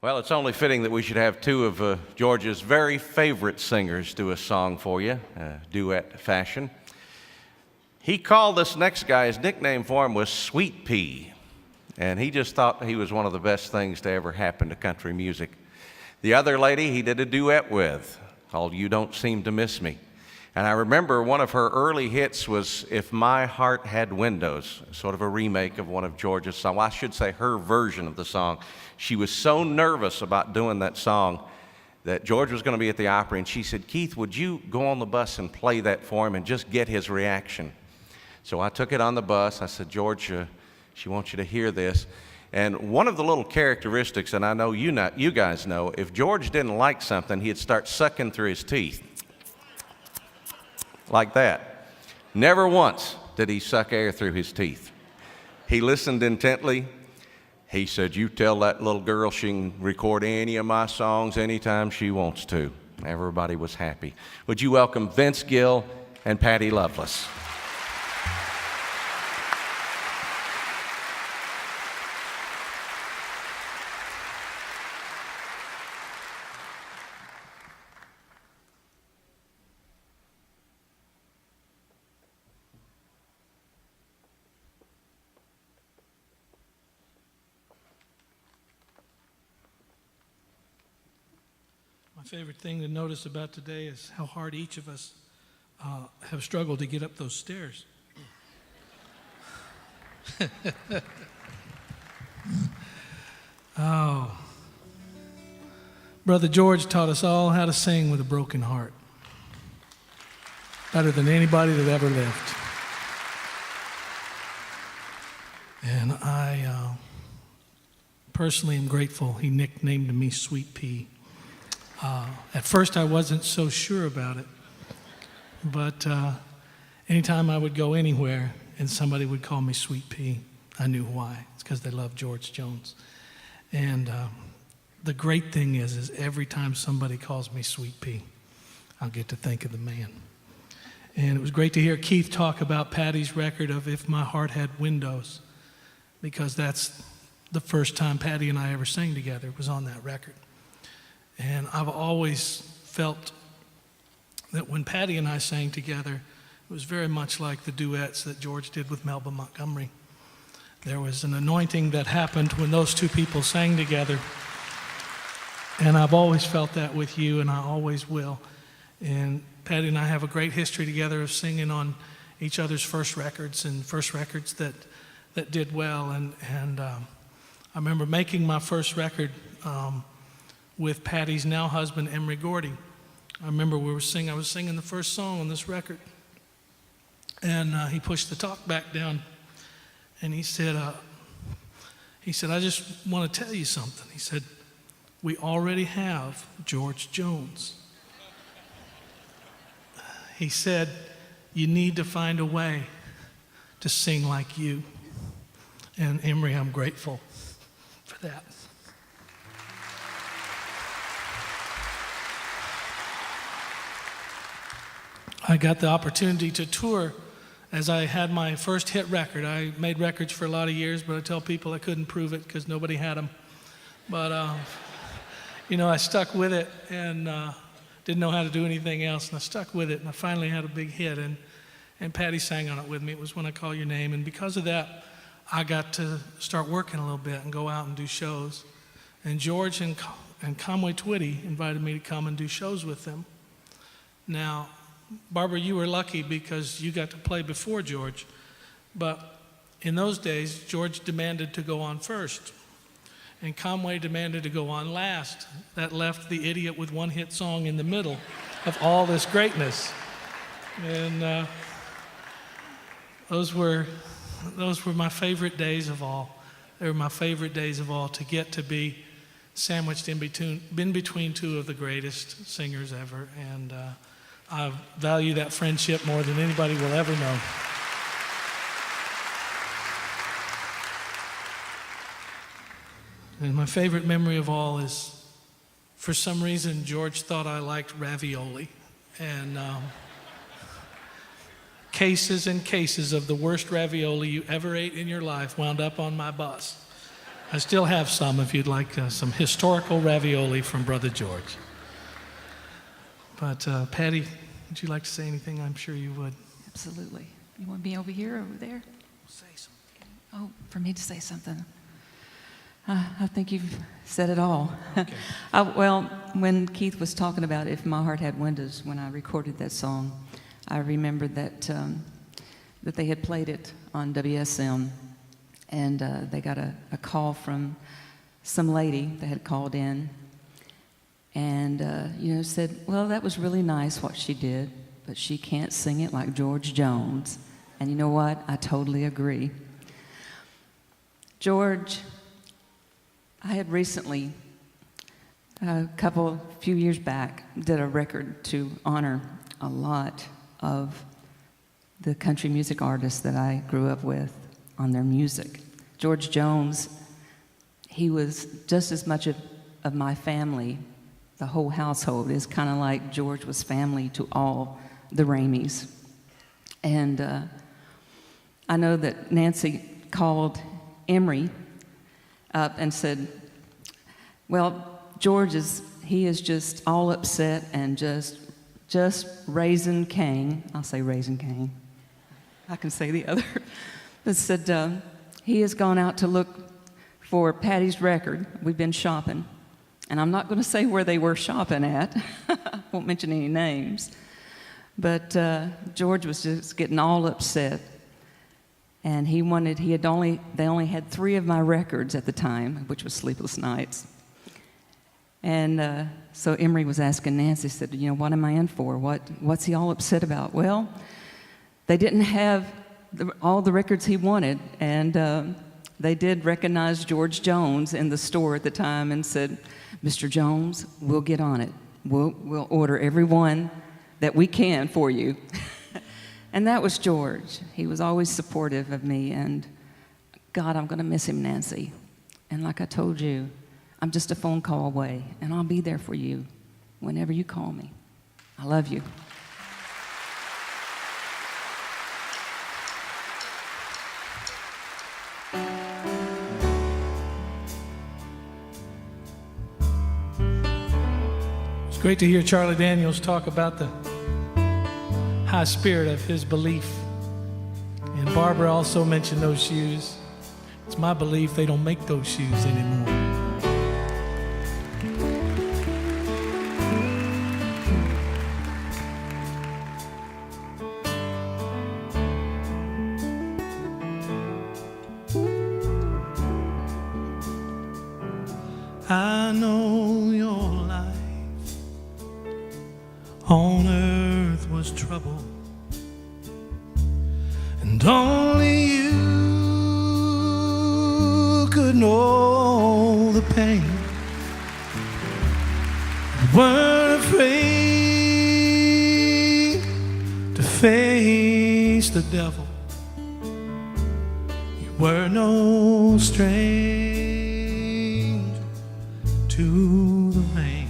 Well, it's only fitting that we should have two of George's very favorite singers do a song for you, duet fashion. He called this next guy, his nickname for him was Sweet Pea, and he just thought he was one of the best things to ever happen to country music. The other lady he did a duet with called You Don't Seem to Miss Me. And I remember one of her early hits was If My Heart Had Windows, sort of a remake of one of George's songs. Well, I should say her version of the song. She was so nervous about doing that song that George was going to be at the Opry, and she said, Keith, would you go on the bus and play that for him and just get his reaction? So I took it on the bus. I said, George, she wants you to hear this. And one of the little characteristics, and I know you guys know, if George didn't like something, he'd start sucking through his teeth. Like that. Never once did he suck air through his teeth. He listened intently. He said, you tell that little girl she can record any of my songs anytime she wants to. Everybody was happy. Would you welcome Vince Gill and Patty Loveless? My favorite thing to notice about today is how hard each of us have struggled to get up those stairs. Oh. Brother George taught us all how to sing with a broken heart. Better than anybody that ever lived. And I personally am grateful he nicknamed me Sweet Pea. At first, I wasn't so sure about it, but anytime I would go anywhere and somebody would call me Sweet Pea, I knew why. It's because they love George Jones. And the great thing is every time somebody calls me Sweet Pea, I'll get to think of the man. And it was great to hear Keith talk about Patty's record of If My Heart Had Windows, because that's the first time Patty and I ever sang together. It was on that record. And I've always felt that when Patty and I sang together, it was very much like the duets that George did with Melba Montgomery. There was an anointing that happened when those two people sang together. And I've always felt that with you, and I always will. And Patty and I have a great history together of singing on each other's first records and first records that did well. And I remember making my first record with Patty's now husband, Emery Gordy. I remember I was singing the first song on this record, and he pushed the talk back down, and he said, I just want to tell you something. He said, we already have George Jones. He said, you need to find a way to sing like you. And Emery, I'm grateful for that. I got the opportunity to tour as I had my first hit record. I made records for a lot of years, but I tell people I couldn't prove it because nobody had them. But, I stuck with it and didn't know how to do anything else, and I stuck with it, and I finally had a big hit, and Patty sang on it with me. It was When I Call Your Name, and because of that, I got to start working a little bit and go out and do shows. And George and Conway Twitty invited me to come and do shows with them. Now, Barbara, you were lucky because you got to play before George, but in those days, George demanded to go on first, and Conway demanded to go on last. That left the idiot with one hit song in the middle of all this greatness. And those were my favorite days of all. They were my favorite days of all, to get to be sandwiched in between two of the greatest singers ever. And I value that friendship more than anybody will ever know. And my favorite memory of all is, for some reason, George thought I liked ravioli. And cases and cases of the worst ravioli you ever ate in your life wound up on my bus. I still have some if you'd like some historical ravioli from Brother George. But Patty, would you like to say anything? I'm sure you would. Absolutely. You want me over here or over there? Say something. Oh, for me to say something. I think you've said it all. Okay. Well, when Keith was talking about If My Heart Had Windows, when I recorded that song, I remembered that that they had played it on WSM, and they got a call from some lady that had called in, and said, well, that was really nice what she did, but she can't sing it like George Jones. And you know what? I totally agree. George, I had recently, few years back, did a record to honor a lot of the country music artists that I grew up with on their music. George Jones, he was just as much of my family. The whole household is kind of like George was family to all the Ramies. And I know that Nancy called Emery up and said, well, George is just all upset and just raising Cain. I'll say raising Cain. I can say the other. But said he has gone out to look for Patty's record. We've been shopping. And I'm not going to say where they were shopping at. Won't mention any names. But George was just getting all upset. And they only had 3 of my records at the time, which was Sleepless Nights. And so Emery was asking Nancy, said, what am I in for? What's he all upset about? Well, they didn't have all the records he wanted, and they did recognize George Jones in the store at the time and said, Mr. Jones, we'll get on it. We'll order every one that we can for you. And that was George. He was always supportive of me, and God, I'm going to miss him, Nancy. And like I told you, I'm just a phone call away, and I'll be there for you whenever you call me. I love you. It's great to hear Charlie Daniels talk about the high spirit of his belief. And Barbara also mentioned those shoes. It's my belief they don't make those shoes anymore. I know your life on earth was trouble, and only you could know the pain. You weren't afraid to face the devil. You were no stranger to the rain.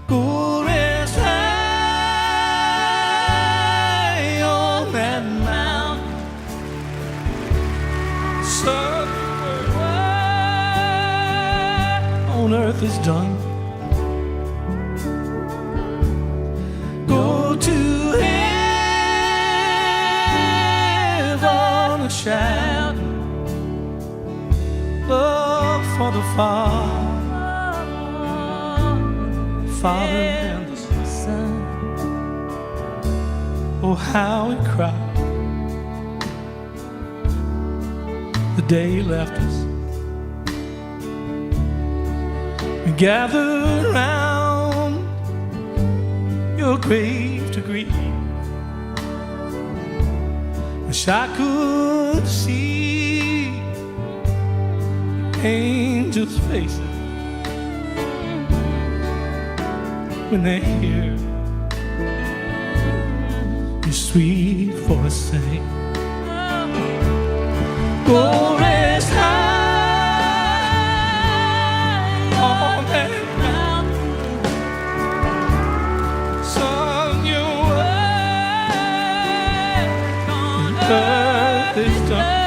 Go rest high on that mountain. Something on earth is done. Go to heaven and shout love for the Father and the Son. Oh, how he cried the day he left us. We gathered round your grave to grieve. Wish I could see angels' faces when they hear your sweet voice sing. Go rest high on that mountain. Son, your work on earth is done.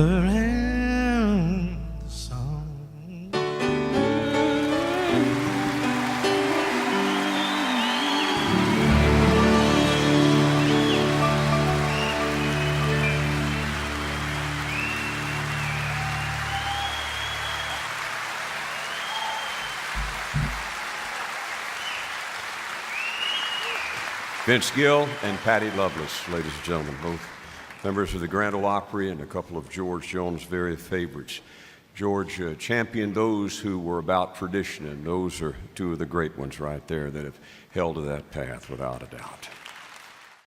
around the song. Vince Gill and Patty Loveless, ladies and gentlemen, both members of the Grand Ole Opry and a couple of George Jones' very favorites. George championed those who were about tradition, and those are two of the great ones right there that have held to that path without a doubt.